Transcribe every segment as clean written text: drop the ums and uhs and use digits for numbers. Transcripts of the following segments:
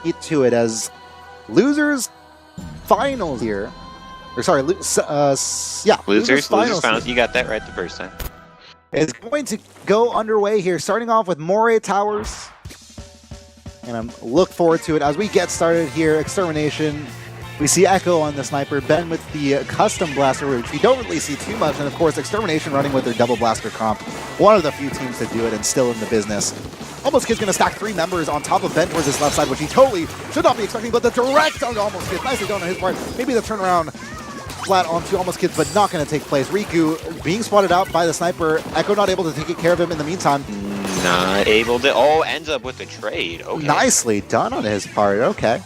get to it as losers finals here. Or sorry, losers finals. You got that right the first time. It's going to go underway here, starting off with Moray Towers. And I'm look forward to it as we get started here. Extermination. We see Echo on the sniper, Ben with the custom blaster, which we don't really see too much, and of course Extermination running with their double blaster comp. One of the few teams to do it and still in the business. Almost Kid's going to stack 3 members on top of Ben towards his left side, which he totally should not be expecting, but the direct on Almost Kid, nicely done on his part. Maybe the turnaround flat onto Almost Kids, but not going to take place. Riku being spotted out by the sniper, Echo not able to take care of him in the meantime. Not able to, ends up with a trade, okay. Nicely done on his part, okay.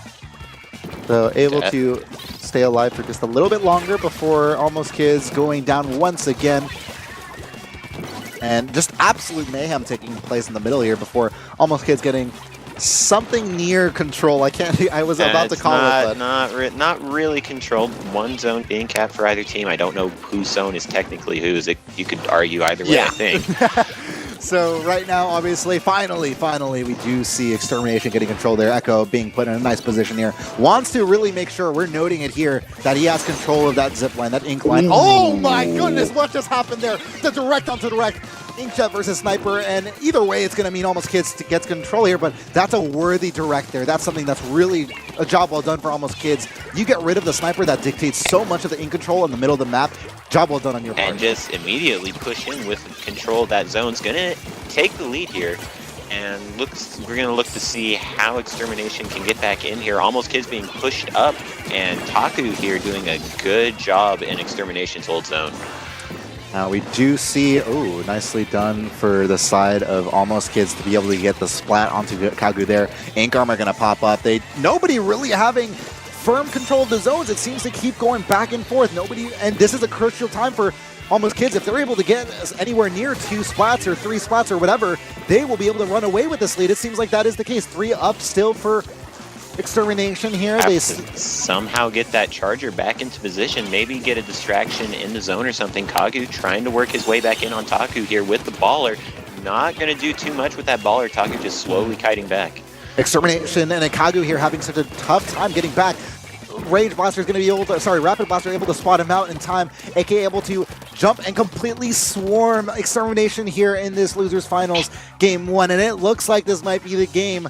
So able to stay alive for just a little bit longer before Almost Kids going down once again. And just absolute mayhem taking place in the middle here before Almost Kids getting something near control. I was about to call it, but not really controlled. One zone being capped for either team. I don't know whose zone is technically whose. You could argue either way, I think. So right now, obviously, finally, we do see Extermination getting control there. Echo being put in a nice position here. Wants to really make sure, we're noting it here, that he has control of that zip line, that ink line. Oh my goodness, what just happened there? The direct onto direct. Inkjet versus Sniper, and either way, it's going to mean Almost Kids gets control here, but that's a worthy direct there. That's something that's really a job well done for Almost Kids. You get rid of the Sniper that dictates so much of the ink control in the middle of the map. Job well done on your part. And just immediately push in with control of that zone's going to take the lead here. And we're going to look to see how Extermination can get back in here. Almost Kids being pushed up, and Taku here doing a good job in Extermination's old zone. Now we do see, nicely done for the side of Almost Kids to be able to get the splat onto Kagu there. Ink Armor going to pop up. Nobody really having firm control of the zones. It seems to keep going back and forth. And this is a crucial time for Almost Kids. If they're able to get anywhere near 2 splats or 3 splats or whatever, they will be able to run away with this lead. It seems like that is the case. 3 up still for Extermination here. They somehow get that charger back into position, maybe get a distraction in the zone or something. Kagu trying to work his way back in on Taku here with the baller. Not going to do too much with that baller. Taku just slowly kiting back. Extermination and a Kagu here having such a tough time getting back. Rage Blaster is going to be able to, Rapid Blaster able to spot him out in time. AK able to jump and completely swarm Extermination here in this Losers Finals Game 1. And it looks like this might be the game.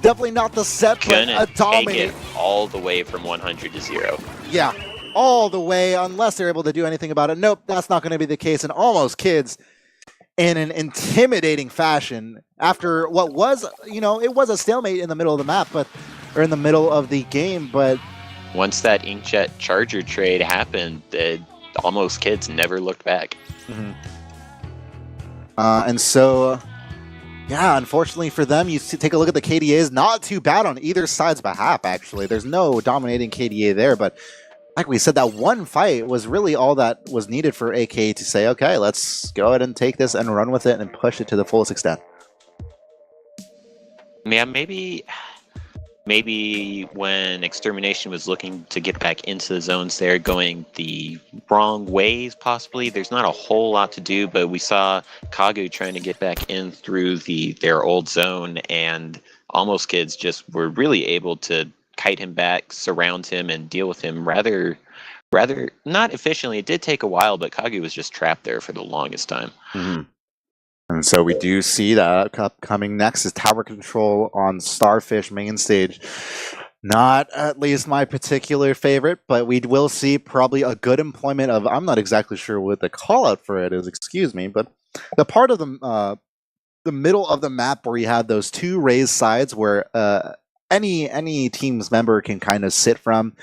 Definitely not the set, but a dominate. Take it all the way from 100 to 0. Yeah, all the way, unless they're able to do anything about it. Nope, that's not going to be the case. And Almost Kids, in an intimidating fashion, after what was, it was a stalemate in the middle of the map, or in the middle of the game, but once that Inkjet Charger trade happened, Almost Kids never looked back. Mm-hmm. And so, yeah, unfortunately for them, you take a look at the KDAs. Not too bad on either side's behalf, actually. There's no dominating KDA there, but like we said, that one fight was really all that was needed for AK to say, okay, let's go ahead and take this and run with it and push it to the fullest extent. Yeah, maybe when Extermination was looking to get back into the zones there, going the wrong ways, possibly. There's not a whole lot to do, but we saw Kagu trying to get back in through their old zone, and Almost Kids just were really able to kite him back, surround him, and deal with him rather not efficiently. It did take a while, but Kagu was just trapped there for the longest time. Mm-hmm. And so we do see that coming next is Tower Control on Starfish main stage. Not at least my particular favorite, but we will see probably a good employment of, I'm not exactly sure what the call out for it is, excuse me, but the part of the middle of the map where you have those 2 raised sides where any team's member can kind of sit from,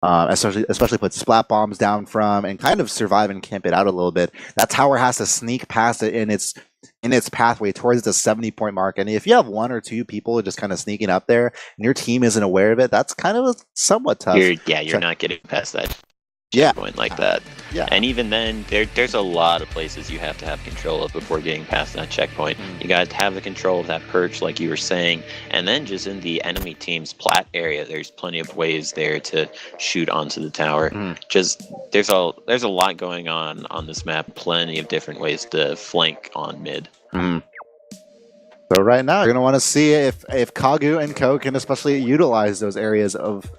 especially put splat bombs down from and kind of survive and camp it out a little bit. That tower has to sneak past it in its pathway towards the 70-point mark. And if you have 1 or 2 people just kind of sneaking up there and your team isn't aware of it, that's kind of somewhat tough. You're not getting past that point like that. Yeah. And even then, there's a lot of places you have to have control of before getting past that checkpoint. You got to have the control of that perch, like you were saying, and then just in the enemy team's plat area, there's plenty of ways there to shoot onto the tower. Just there's a lot going on this map. Plenty of different ways to flank on mid. So right now, you're going to want to see if Kagu and Ko can especially utilize those areas of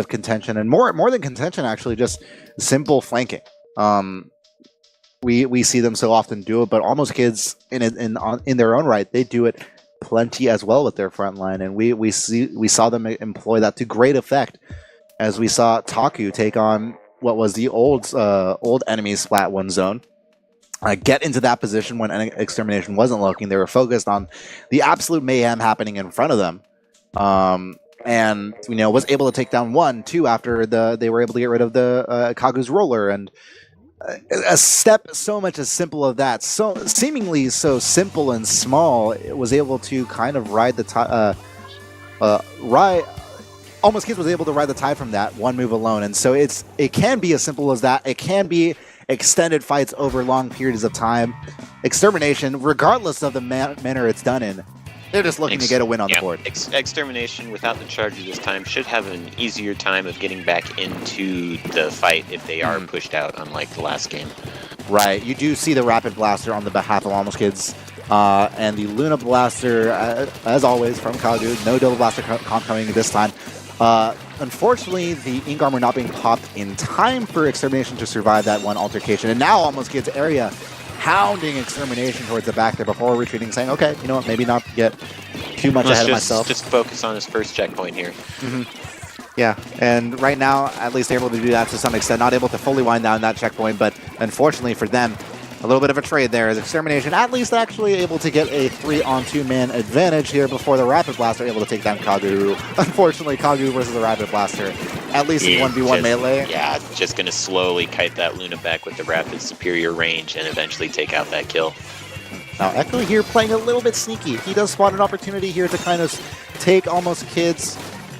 contention, and more than contention, actually, just simple flanking. We see them so often do it, but Almost Kids in their own right, they do it plenty as well with their front line, and we saw them employ that to great effect, as we saw Taku take on what was the old enemy Splat 1 zone. Get into that position when Extermination wasn't looking. They were focused on the absolute mayhem happening in front of them. And was able to take down 1, 2 after they were able to get rid of the Kagu's roller, and a step so much as simple as that, so seemingly so simple and small, it was able to kind of ride the Almost Kids was able to ride the tide from that one move alone, and so it can be as simple as that. It can be extended fights over long periods of time. Extermination, regardless of the manner it's done in, they're just looking to get a win on the board. Extermination, without the charger this time, should have an easier time of getting back into the fight if they are pushed out, unlike the last game. Right. You do see the Rapid Blaster on the behalf of Almost Kids, and the Luna Blaster, as always, from Kagu. No Double Blaster comp coming this time. Unfortunately, the Ink Armor not being popped in time for Extermination to survive that one altercation, and now Almost Kids area hounding Extermination towards the back there before retreating, saying, okay, you know what, maybe not get too much ahead of myself. Just focus on his first checkpoint here. Yeah, and right now, at least they're able to do that to some extent. Not able to fully wind down that checkpoint, but unfortunately for them, a little bit of a trade there, as Extermination at least actually able to get a 3-on-2 man advantage here before the Rapid Blaster able to take down Kagu. Unfortunately, Kagu versus the Rapid Blaster, at least in 1v1 melee. Yeah, just going to slowly kite that Luna back with the Rapid superior range and eventually take out that kill. Now, Echo here playing a little bit sneaky. He does spot an opportunity here to kind of take Almost Kids.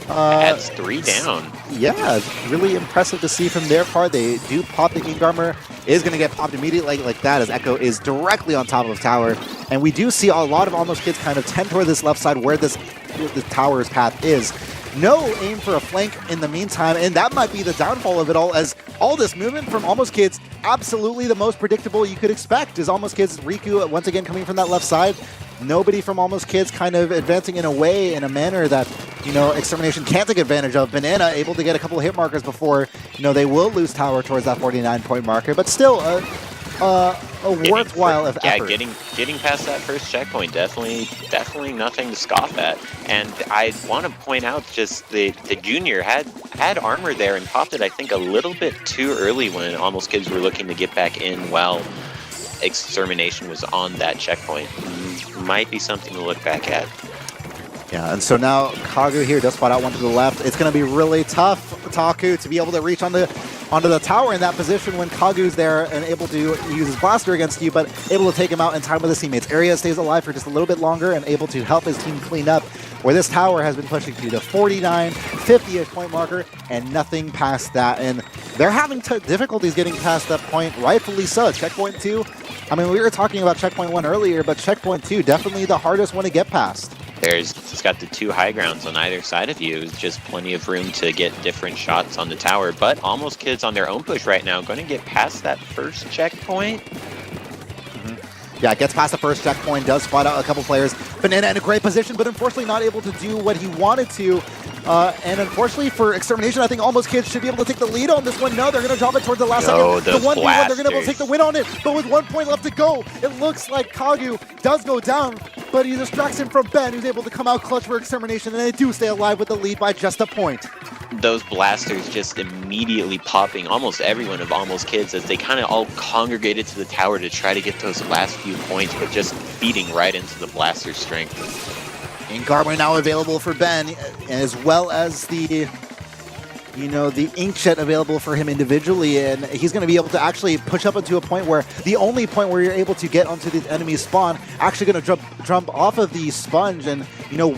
Adds 3 down. Yeah, really impressive to see from their part. They do pop the Ink Armor. Is going to get popped immediately like that, as Echo is directly on top of tower. And we do see a lot of Almost Kids kind of tend toward this left side where the tower's path is. No aim for a flank in the meantime, and that might be the downfall of it all, as all this movement from Almost Kids, absolutely the most predictable you could expect, is Almost Kids Riku once again coming from that left side. Nobody from Almost Kids kind of advancing in a manner that, Extermination can't take advantage of. Banana able to get a couple of hit markers before, they will lose tower towards that 49-point marker, but still a worthwhile effort. Yeah, getting past that first checkpoint, definitely nothing to scoff at. And I want to point out just the Junior had armor there and popped it, I think, a little bit too early when Almost Kids were looking to get back in while Extermination was on that checkpoint. Might be something to look back at. Yeah, and so now Kagu here does spot out one to the left. It's going to be really tough for Taku to be able to reach onto the tower in that position when Kagu's there and able to use his blaster against you, but able to take him out in time with his teammates. Area stays alive for just a little bit longer and able to help his team clean up, where this tower has been pushing to the 49, 50-ish point marker, and nothing past that. And they're having difficulties getting past that point, rightfully so. Checkpoint 2, I mean, we were talking about checkpoint 1 earlier, but checkpoint 2, definitely the hardest one to get past. It's got the 2 high grounds on either side of you. It's just plenty of room to get different shots on the tower. But Almost Kids on their own push right now, going to get past that first checkpoint. Yeah, gets past the first checkpoint, does spot out a couple players. Banana in a great position, but unfortunately not able to do what he wanted to. And unfortunately for Extermination, I think Almost Kids should be able to take the lead on this one. No, they're going to drop it towards the last second. The 1v1, they're going to be able to take the win on it. But with 1 point left to go, it looks like Kagu does go down, but he distracts him from Ben, who's able to come out clutch for Extermination, and they do stay alive with the lead by just a point. Those blasters just immediately popping almost everyone of Almost Kids as they kind of all congregated to the tower to try to get those last few points, but just feeding right into the blaster strength. Ink Armor now available for Ben, as well as the Inkjet available for him individually, and he's going to be able to actually push up into a point where the only point where you're able to get onto the enemy spawn, actually going to jump off of the sponge and,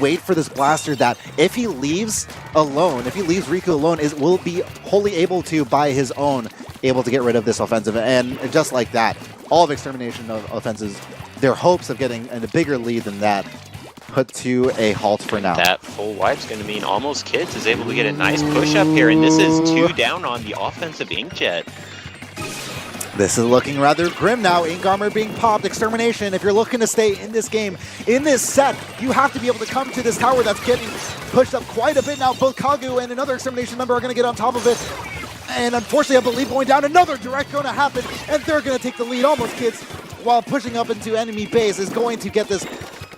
wait for this blaster that if he leaves Riku alone, will be wholly able to, by his own, able to get rid of this offensive. And just like that, all of Extermination offenses, their hopes of getting a bigger lead than that, put to a halt for now. That full wipe's going to mean Almost Kids is able to get a nice push up here, and this is 2 down on the offensive Inkjet. This is looking rather grim now. Ink armor being popped. Extermination, if you're looking to stay in this game, in this set, you have to be able to come to this tower that's getting pushed up quite a bit now. Both Kagu and another Extermination member are going to get on top of it. And unfortunately, I believe going down, another direct going to happen, and they're going to take the lead. Almost Kids, while pushing up into enemy base, is going to get this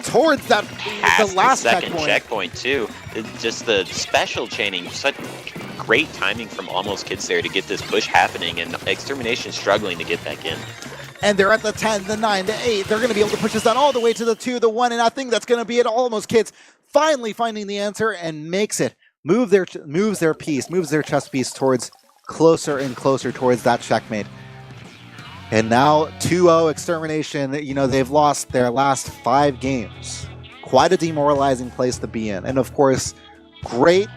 towards that the last second checkpoint too. Just the special chaining, such great timing from Almost Kids there to get this push happening, and Extermination struggling to get back in. And they're at the 10, the 9, the 8. They're going to be able to push this down all the way to the 2, the 1, and I think that's going to be it. Almost Kids finally finding the answer and makes it. Moves their chess piece towards closer and closer towards that checkmate. And now 2-0 Extermination, you know, they've lost their last 5 games. Quite a demoralizing place to be in. And of course, great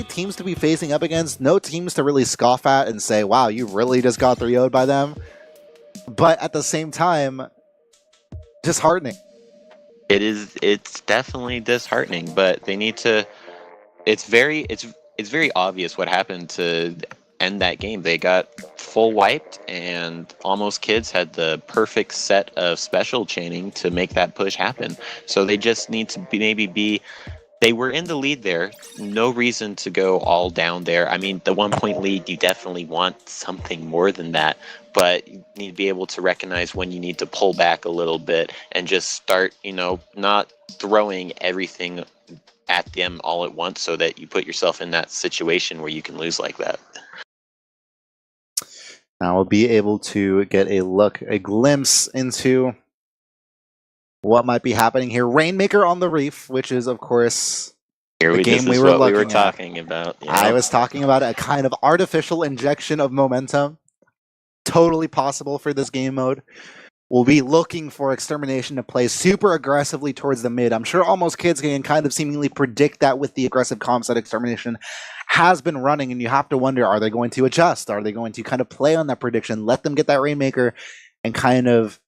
teams to be facing up against. No teams to really scoff at and say, wow, you really just got 3-0'd by them. But at the same time, disheartening. It's definitely disheartening, but they need to, it's very obvious what happened to end that game. They got full wiped, and Almost Kids had the perfect set of special chaining to make that push happen. So they just need to they were in the lead there. No reason to go all down there. I mean, the 1-point lead, you definitely want something more than that, but you need to be able to recognize when you need to pull back a little bit and just start, you know, not throwing everything at them all at once so that you put yourself in that situation where you can lose like that. Now we'll be able to get a glimpse into what might be happening here. Rainmaker on the Reef, which is, of course, the game we were talking about. You know? I was talking about a kind of artificial injection of momentum. Totally possible for this game mode. We'll be looking for Extermination to play super aggressively towards the mid. I'm sure Almost Kids can kind of seemingly predict that with the aggressive comps that Extermination has been running, and you have to wonder, are they going to adjust? Are they going to kind of play on that prediction, let them get that Rainmaker, and kind of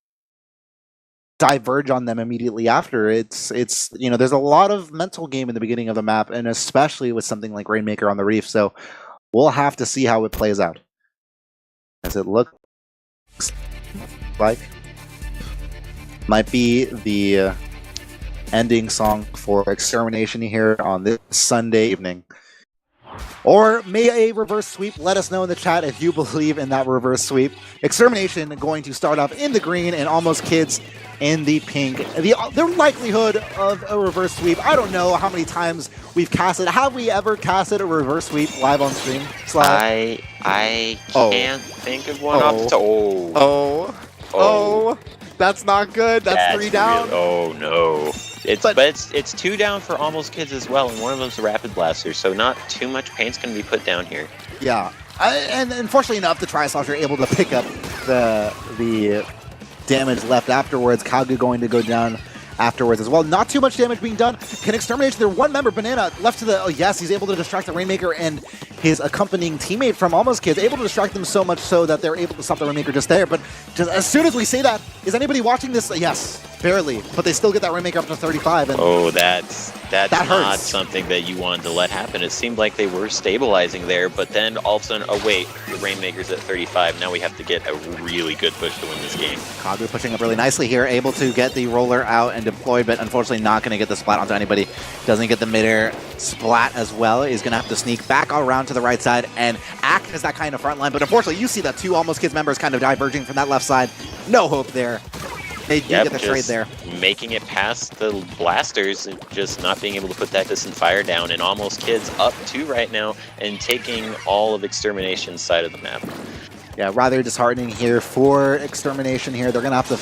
diverge on them immediately after? It's you know, there's a lot of mental game in the beginning of the map, and especially with something like Rainmaker on the Reef, so we'll have to see how it plays out. As it looks like might be the ending song for Extermination here on this Sunday evening. Or may a reverse sweep? Let us know in the chat if you believe in that reverse sweep. Extermination going to start off in the green and Almost Kids in the pink. The likelihood of a reverse sweep, I don't know how many times we've casted. Have we ever casted a reverse sweep live on stream? I can't think of one off the top. Oh, that's not good. That's 3 down. Oh no. It's 2 down for Almost Kids as well, and one of them's a Rapid Blaster, so not too much paint's going to be put down here. Yeah, and unfortunately enough, the Tri-Slosh are able to pick up the damage left afterwards. Kagu going to go down afterwards as well. Not too much damage being done. Can Extermination, their one member, Banana, left to the, oh yes, he's able to distract the Rainmaker and his accompanying teammate from Almost Kids, able to distract them so much so that they're able to stop the Rainmaker just there. But just as soon as we say that, is anybody watching this? Yes, barely. But they still get that Rainmaker up to 35. And oh, that's that not hurts. Something that you wanted to let happen. It seemed like they were stabilizing there, but then all of a sudden, oh wait, the Rainmaker's at 35. Now we have to get a really good push to win this game. Kagu pushing up really nicely here, able to get the roller out and deploy, but unfortunately not going to get the splat onto anybody. Doesn't get the midair splat as well. He's going to have to sneak back around to the right side and act as that kind of front line. But unfortunately, you see that 2 Almost Kids members kind of diverging from that left side. No hope there. They do get the trade there. Making it past the blasters and just not being able to put that distant fire down, and Almost Kids up 2 right now and taking all of Extermination's side of the map. Yeah, rather disheartening here for Extermination here. They're going to have to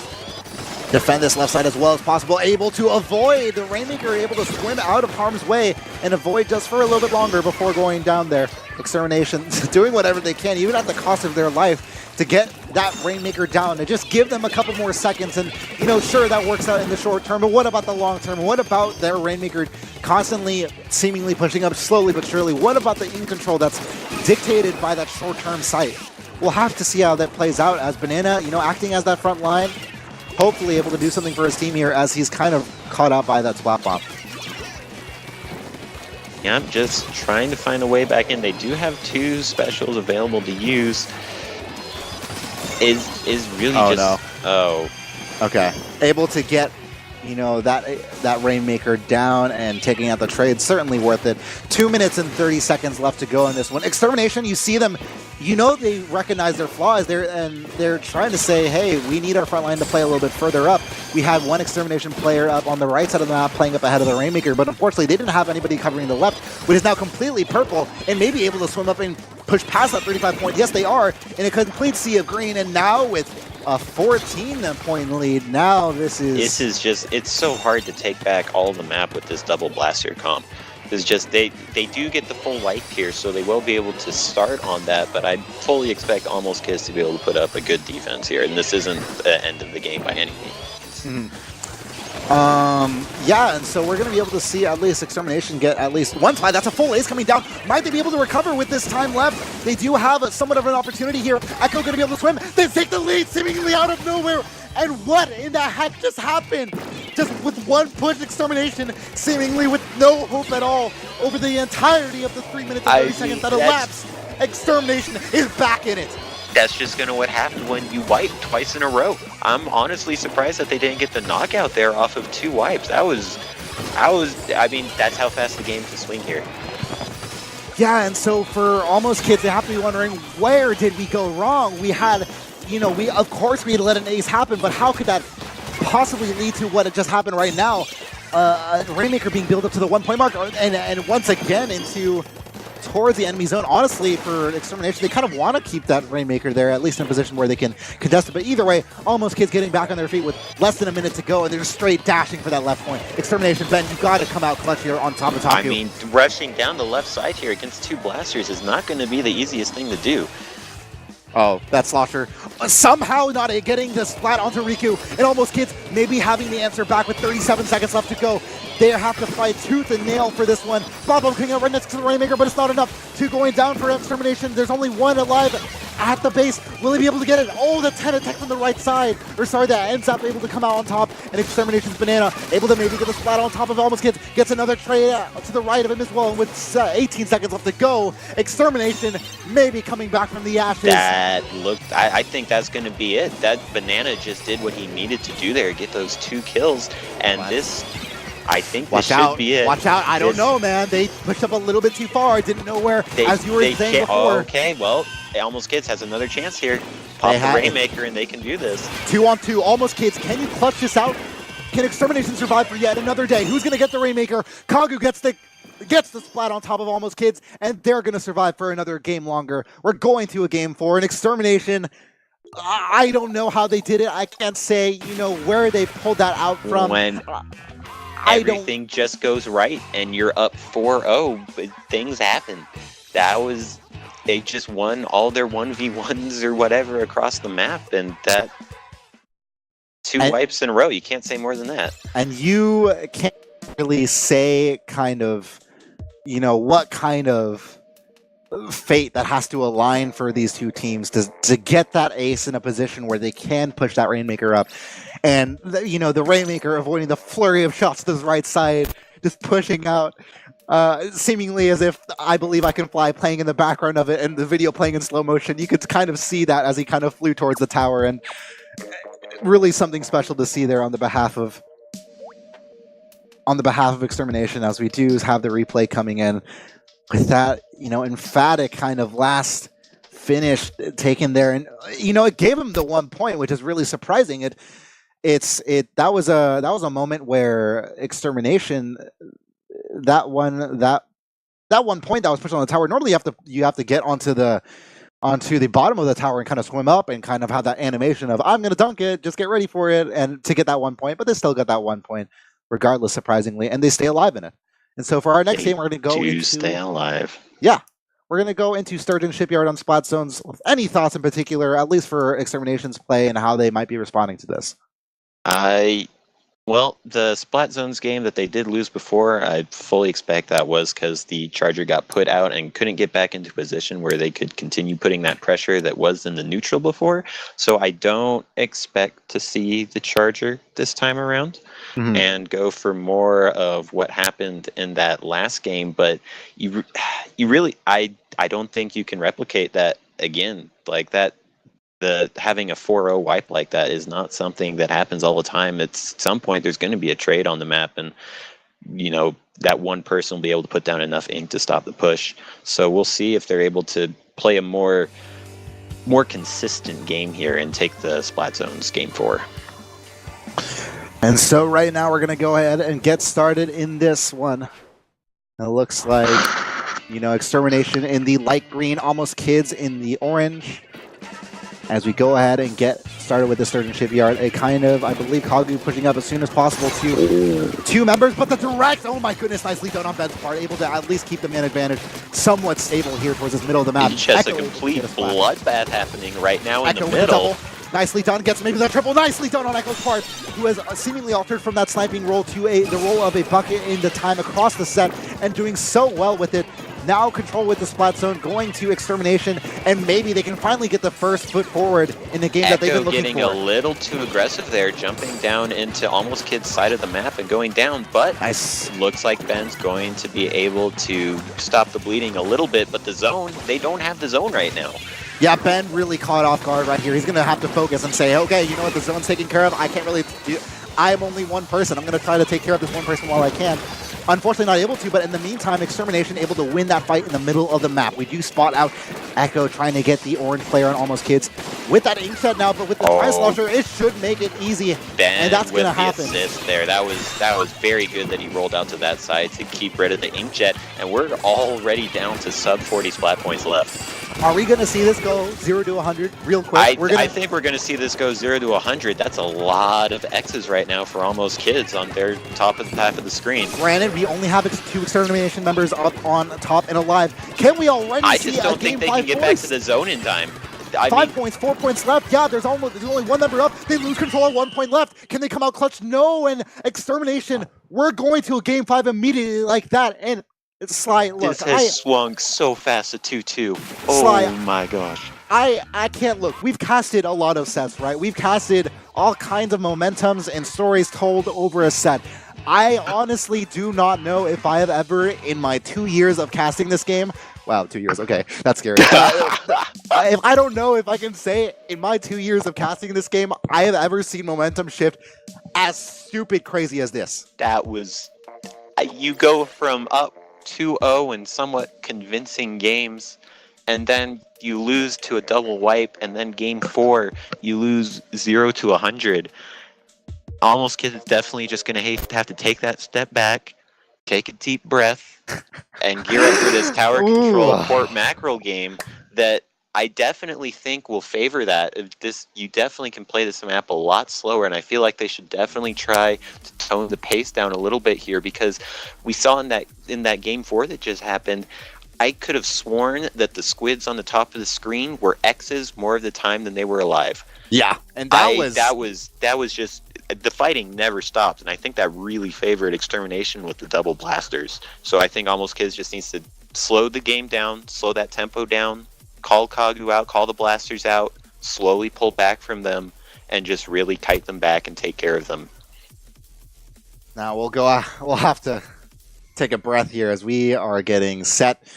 defend this left side as well as possible, able to avoid the Rainmaker, able to swim out of harm's way and avoid just for a little bit longer before going down there. Extermination doing whatever they can, even at the cost of their life, to get that Rainmaker down, to just give them a couple more seconds. And, you know, sure, that works out in the short term, but what about the long term? What about their Rainmaker constantly, seemingly pushing up slowly but surely? What about the in control that's dictated by that short-term sight? We'll have to see how that plays out as Banana, you know, acting as that front line, hopefully able to do something for his team here as he's kind of caught up by that splat bomb. Yeah, I'm just trying to find a way back in. They do have 2 specials available to use. is really Oh, just Okay. Able to get, that Rainmaker down and taking out the trade, certainly worth it. 2 minutes and 30 seconds left to go in this one. Extermination, you see them, they recognize their flaws there, and they're trying to say, hey, we need our front line to play a little bit further up. We had one Extermination player up on the right side of the map playing up ahead of the Rainmaker, but unfortunately they didn't have anybody covering the left, which is now completely purple and may be able to swim up and push past that 35 point. Yes, they are in a complete sea of green, and now with a 14-point lead. Now this is just, it's so hard to take back all the map with this double blaster comp. It's just they do get the full life here, so they will be able to start on that, but I fully expect Almost Kids to be able to put up a good defense here, and this isn't the end of the game by any means. Yeah, and so we're going to be able to see at least Extermination get at least one fly. That's a full ace coming down. Might they be able to recover with this time left? They do have somewhat of an opportunity here. Echo going to be able to swim. They take the lead seemingly out of nowhere. And what in the heck just happened? Just with one push, Extermination seemingly with no hope at all over the entirety of the 3 minutes and 30 seconds that elapsed. Extermination is back in it. That's just gonna what happened when you wipe twice in a row. I'm honestly surprised that they didn't get the knockout there off of 2 wipes. I mean, that's how fast the game can swing here. Yeah, and so for Almost Kids, they have to be wondering, where did we go wrong? We had, of course we had let an ace happen, but how could that possibly lead to what had just happened right now? Rainmaker being built up to the 1 point mark, and once again towards the enemy zone. Honestly, for Extermination, they kind of want to keep that Rainmaker there, at least in a position where they can contest it. But either way, Almost Kids getting back on their feet with less than a minute to go, and they're just straight dashing for that left point. Extermination, Ben, you got to come out clutch here on top of Taku. I mean, rushing down the left side here against 2 blasters is not going to be the easiest thing to do. Oh, that Slosher somehow not getting the splat onto Riku, and Almost Kids maybe having the answer back with 37 seconds left to go. They have to fight tooth and nail for this one. Bob coming out right next to the Rainmaker, but it's not enough. 2 going down for Extermination. There's only 1 alive at the base. Will he be able to get it? Oh, the 10 attack from the right side. Or sorry, that ends up able to come out on top, and Extermination's Banana able to maybe get the splat on top of Almost Kids. Gets another trade to the right of him as well, and with 18 seconds left to go, Extermination maybe coming back from the ashes. That looked, I think that's going to be it. That Banana just did what he needed to do there, get those 2 kills, and this... I think this should be it. Watch out. I don't know, man. They pushed up a little bit too far. I didn't know where, as you were saying before. Okay, well, Almost Kids has another chance here. Pop the Rainmaker and they can do this. 2-on-2. Almost Kids. Can you clutch this out? Can Extermination survive for yet another day? Who's going to get the Rainmaker? Kagu gets the splat on top of Almost Kids, and they're going to survive for another game longer. We're going to a game 4. And Extermination, I don't know how they did it. I can't say, where they pulled that out from. When everything just goes right and you're up 4-0, but things happen. They just won all their 1v1s or whatever across the map, and that 2 wipes in a row. You can't say more than that. And you can't really say kind of, what kind of fate that has to align for these 2 teams to get that ace in a position where they can push that Rainmaker up. And, the Rainmaker avoiding the flurry of shots to the right side, just pushing out, seemingly as if I Believe I Can Fly playing in the background of it and the video playing in slow motion. You could kind of see that as he kind of flew towards the tower, and really something special to see there on the behalf of Extermination, as we do have the replay coming in with that, emphatic kind of last finish taken there. And, it gave him the 1 point, which is really surprising. That was a moment where Extermination, that 1 point that was pushed on the tower, normally you have to get onto the bottom of the tower and kind of swim up and kind of have that animation of, I'm going to dunk it, just get ready for it, and to get that 1 point. But they still got that 1 point regardless, surprisingly, and they stay alive in it. And so for our next game, we're going to go into... stay alive. Yeah. We're going to go into Sturgeon Shipyard on Splat Zones. Any thoughts in particular, at least for Extermination's play and how they might be responding to this? Well, the Splat Zones game that they did lose before, I fully expect that was because the Charger got put out and couldn't get back into a position where they could continue putting that pressure that was in the neutral before. So I don't expect to see the Charger this time around and go for more of what happened in that last game. But you really, I don't think you can replicate that again. Like that having a 4-0 wipe like that is not something that happens all the time. At some point, there's going to be a trade on the map, and that one person will be able to put down enough ink to stop the push. So we'll see if they're able to play a more consistent game here and take the Splat Zones game 4. And so right now we're going to go ahead and get started in this one. It looks like, Extermination in the light green, Almost Kids in the orange. As we go ahead and get started with the Sturgeon Shipyard, I believe Kagu pushing up as soon as possible to 2 members, but the direct, oh my goodness, nicely done on Ben's part, able to at least keep the man advantage somewhat stable here towards this middle of the map. Just a complete bloodbath happening right now in the middle. Nicely done, gets maybe the triple, nicely done on Echo's part, who has seemingly altered from that sniping role to the role of a bucket in the time across the set, and doing so well with it. Now control with the Splat Zone, going to Extermination, and maybe they can finally get the first foot forward in the game that they've been looking for. Getting a little too aggressive there, jumping down into Almost Kid's side of the map and going down, but nice. Looks like Ben's going to be able to stop the bleeding a little bit, but the zone, they don't have the zone right now. Yeah, Ben really caught off guard right here. He's going to have to focus and say, okay, you know what, the zone's taken care of. I can't really do, I'm only one person. I'm going to try to take care of this one person while I can. Unfortunately not able to, but in the meantime, Extermination able to win that fight in the middle of the map. We do spot out Echo trying to get the orange player on Almost Kids with that ink set now, but with the Time Slasher, it should make it easy. Ben, and that's going to happen. Assist there. That was very good that he rolled out to that side to keep rid of the inkjet, and we're already down to sub 40 splat points left. Are we going to see this go 0 to 100 real quick? I think we're going to see this go 0 to 100. That's a lot of X's right now for Almost Kids on their top of the half of the screen. Granted, we only have 2 Extermination members up on top and alive. Can we already see I just don't think they can get back to the zone in time. 5 points, 4 points left. Yeah, there's only 1 member up. They lose control at 1 point left. Can they come out clutch? No, and Extermination, we're going to a game 5 immediately like that. And it's Sly, look. This has swung so fast to 2-2. Sly, oh my gosh. I can't look. We've casted a lot of sets, right? We've casted all kinds of momentums and stories told over a set. I honestly do not know if I have ever, in my 2 years of casting this game, wow, 2 years, okay, that's scary. I don't know if I can say in my 2 years of casting this game, I have ever seen momentum shift as stupid crazy as this. That was, you go from up 2-0 in somewhat convincing games, and then you lose to a double wipe, and then game 4, you lose 0 to 100. Almost Kid is definitely just going to have to take that step back, take a deep breath, and gear up for this tower control port mackerel game that I definitely think will favor that. You definitely can play this map a lot slower, and I feel like they should definitely try to tone the pace down a little bit here, because we saw in that game 4 that just happened, I could have sworn that the squids on the top of the screen were X's more of the time than they were alive. Yeah, and that was just, the fighting never stopped, and I think that really favored Extermination with the double blasters. So I think Almost Kids just needs to slow the game down, slow that tempo down, call Kagu out, call the blasters out, slowly pull back from them, and just really kite them back and take care of them. Now we'll have to take a breath here as we are getting set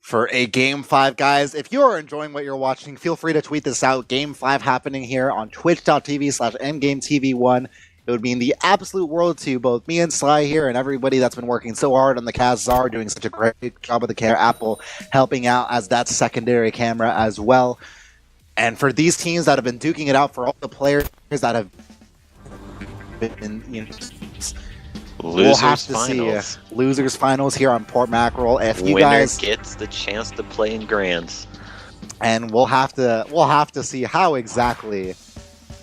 for a Game 5, guys. If you are enjoying what you're watching, feel free to tweet this out. Game 5 happening here on twitch.tv/EndGameTV1. It would mean the absolute world to both me and Sly here and everybody that's been working so hard on the cast. Czar doing such a great job with the camera. Apple helping out as that secondary camera as well. And for these teams that have been duking it out, for all the players that have been, we'll have to see losers finals here on Port Mackerel. If you guys gets the chance to play in grands, and we'll have to see how exactly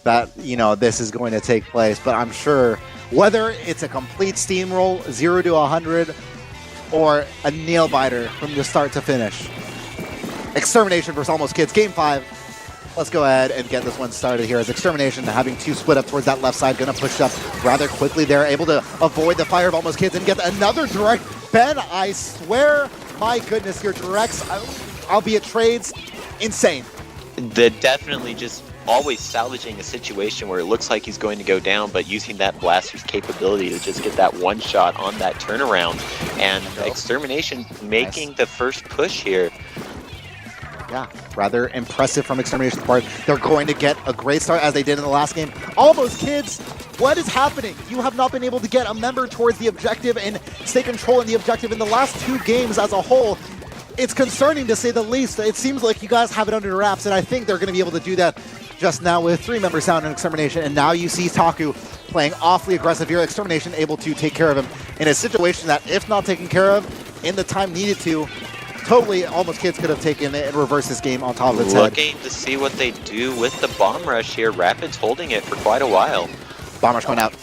that this is going to take place. But I'm sure whether it's a complete steamroll 0 to 100 or a nail biter from the start to finish, Extermination versus Almost Kids, Game 5. Let's go ahead and get this one started here as Extermination having 2 split up towards that left side, going to push up rather quickly there, able to avoid the fire of Almost Kids and get another direct. Ben, I swear, my goodness, your directs, albeit trades, insane. They're definitely just always salvaging a situation where it looks like he's going to go down, but using that blaster's capability to just get that one shot on that turnaround. And Extermination making the first push here. yeah, rather impressive from Extermination's part. They're going to get a great start as they did in the last game. Almost Kids, what is happening? You have not been able to get a member towards the objective and stay controlling the objective in the last 2 games as a whole. It's concerning to say the least. It seems like you guys have it under wraps, and I think they're going to be able to do that just now with 3 members down in Extermination. And now you see Taku playing awfully aggressive here. Extermination able to take care of him in a situation that, if not taken care of in the time needed to, totally Almost Kids could have taken it and reversed this game on top of its head. Looking to see what they do with the bomb rush here. Rapid's holding it for quite a while. Bomb rush going out.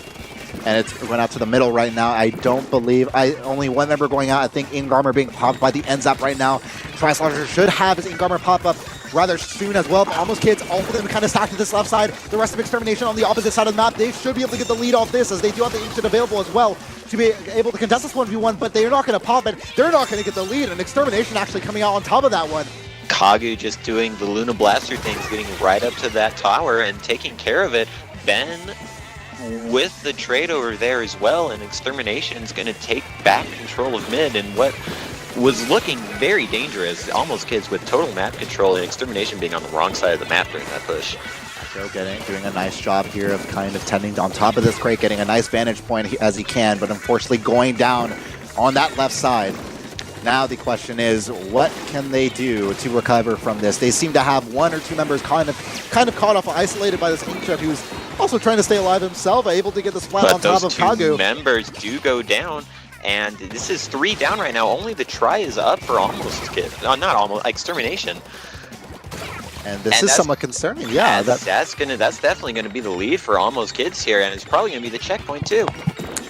And it's going out to the middle right now. I don't believe, only 1 member going out. I think InkStorm being popped by the NZAP right now. Tri-Slasher should have his InkStorm pop up rather soon as well, but Almost Kids, all of them kind of stacked to this left side. The rest of Extermination on the opposite side of the map. They should be able to get the lead off this, as they do have the Inkshot available as well to be able to contest this 1v1, but they're not going to pop it. They're not going to get the lead, and Extermination actually coming out on top of that one. Kagu just doing the Luna Blaster things, getting right up to that tower and taking care of it. Ben with the trade over there as well, and Extermination's going to take back control of mid, and what was looking very dangerous. Almost Kids with total map control, and Extermination being on the wrong side of the map during that push. So doing a nice job here of kind of tending on top of this crate, getting a nice vantage point as he can, but unfortunately going down on that left side. Now the question is, what can they do to recover from this? They seem to have 1 or 2 members kind of caught off, isolated by this Inkshot, who's also trying to stay alive himself, able to get the splat on top of Kagu. But those 2 members do go down, and this is 3 down right now. Only the try is up for Almost Kids. Not Almost, Extermination. And this is somewhat concerning. Yeah, that's definitely gonna be the lead for Almost Kids here, and it's probably gonna be the checkpoint too.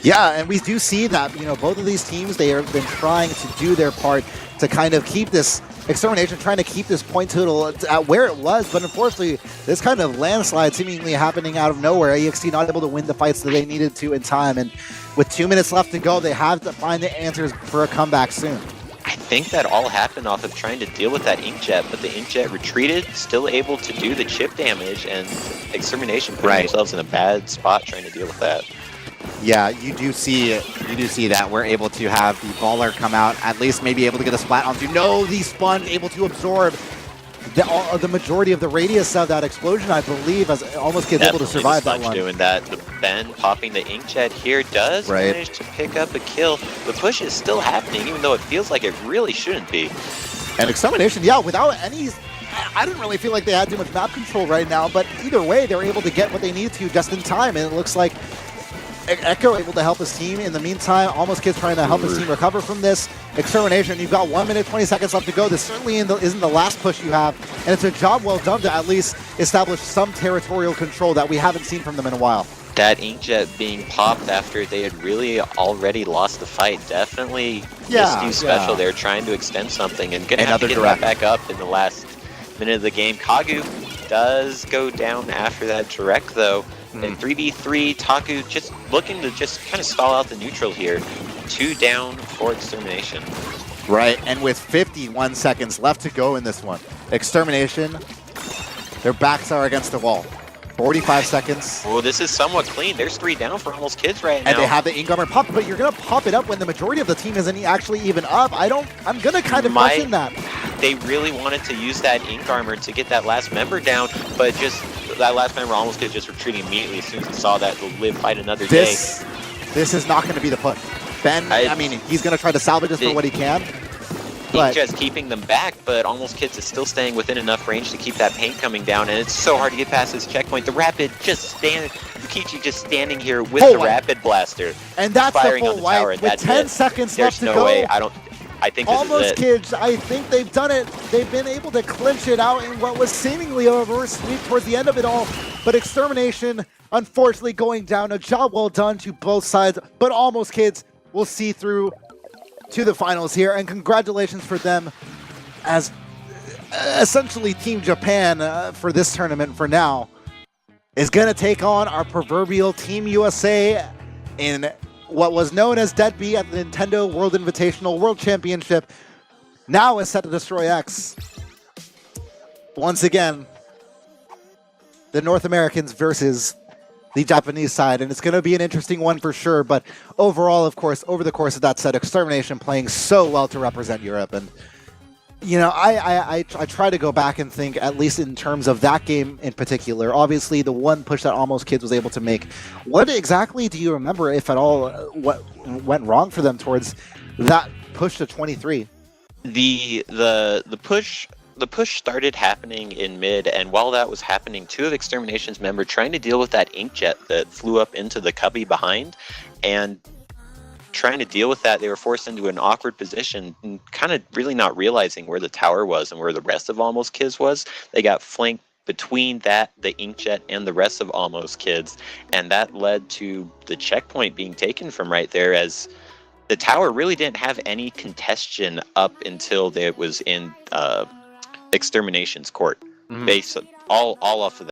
Yeah, and we do see that, both of these teams, they have been trying to do their part to kind of keep this Extermination, trying to keep this point total at where it was, but unfortunately, this kind of landslide seemingly happening out of nowhere. EXT not able to win the fights that they needed to in time, and with 2 minutes left to go, they have to find the answers for a comeback soon. I think that all happened off of trying to deal with that Inkjet, but the Inkjet retreated, still able to do the chip damage, and Extermination putting themselves in a bad spot trying to deal with that. Yeah, you do see that we're able to have the baller come out, at least maybe able to get a splat onto. No, the sponge able to absorb the majority of the radius of that explosion, I believe, as Almost Kids able to survive that one. Doing that. The Ben popping the Inkjet here does manage to pick up a kill. The push is still happening, even though it feels like it really shouldn't be. And Extermination, yeah, without any... I didn't really feel like they had too much map control right now, but either way, they're able to get what they need to just in time, and it looks like Echo able to help his team. In the meantime, Almost Kids trying to help his team recover from this. Extermination, you've got 1 minute, 20 seconds left to go. This certainly isn't the last push you have, and it's a job well done to at least establish some territorial control that we haven't seen from them in a while. That Inkjet being popped after they had really already lost the fight, definitely special. They're trying to extend something and gonna have to get that back up in the last minute of the game. Kagu does go down after that direct though. And 3v3, Taku just looking to just kind of stall out the neutral here. 2 down for Extermination. Right, and with 51 seconds left to go in this one, Extermination, their backs are against the wall. 45 seconds. Oh, this is somewhat clean. There's 3 down for Almost Kids right now. And they have the InkStorm pop, but you're going to pop it up when the majority of the team isn't actually even up. I'm going to kind of question that. They really wanted to use that InkStorm to get that last member down, but just that last member Almost Kids just retreating immediately as soon as he saw that to live fight another day. This is not going to be the push. Ben, I mean, he's going to try to salvage this for what he can. Just keeping them back, but Almost Kids is still staying within enough range to keep that paint coming down, and it's so hard to get past this checkpoint. The Rapid just standing, Yukichi just standing here with the Rapid Blaster. And that's the full wipe with 10 seconds left to go. There's no way, I think this Almost is it. Kids, I think they've done it. They've been able to clinch it out in what was seemingly a reverse sweep towards the end of it all, but Extermination, unfortunately, going down. A job well done to both sides, but Almost Kids will see through to the finals here, and congratulations for them as essentially Team Japan for this tournament for now is going to take on our proverbial Team USA in what was known as Deadbeat at the Nintendo World Invitational World Championship. Now is set to destroy X. Once again, the North Americans versus the Japanese side, and it's going to be an interesting one for sure, but overall, of course, over the course of that set, Extermination playing so well to represent Europe, and You know, I try to go back and think, at least in terms of that game in particular. Obviously, the one push that Almost Kids was able to make. What exactly do you remember, if at all, what went wrong for them towards that push to 23? The push started happening in mid, and while that was happening, two of Extermination's members trying to deal with that inkjet that flew up into the cubby behind, and trying to deal with that, they were forced into an awkward position, and kind of really not realizing where the tower was and where the rest of Almost Kids was. They got flanked between that, the inkjet, and the rest of Almost Kids, and that led to the checkpoint being taken from right there, as the tower really didn't have any contestion up until it was in Extermination's court. Based all off of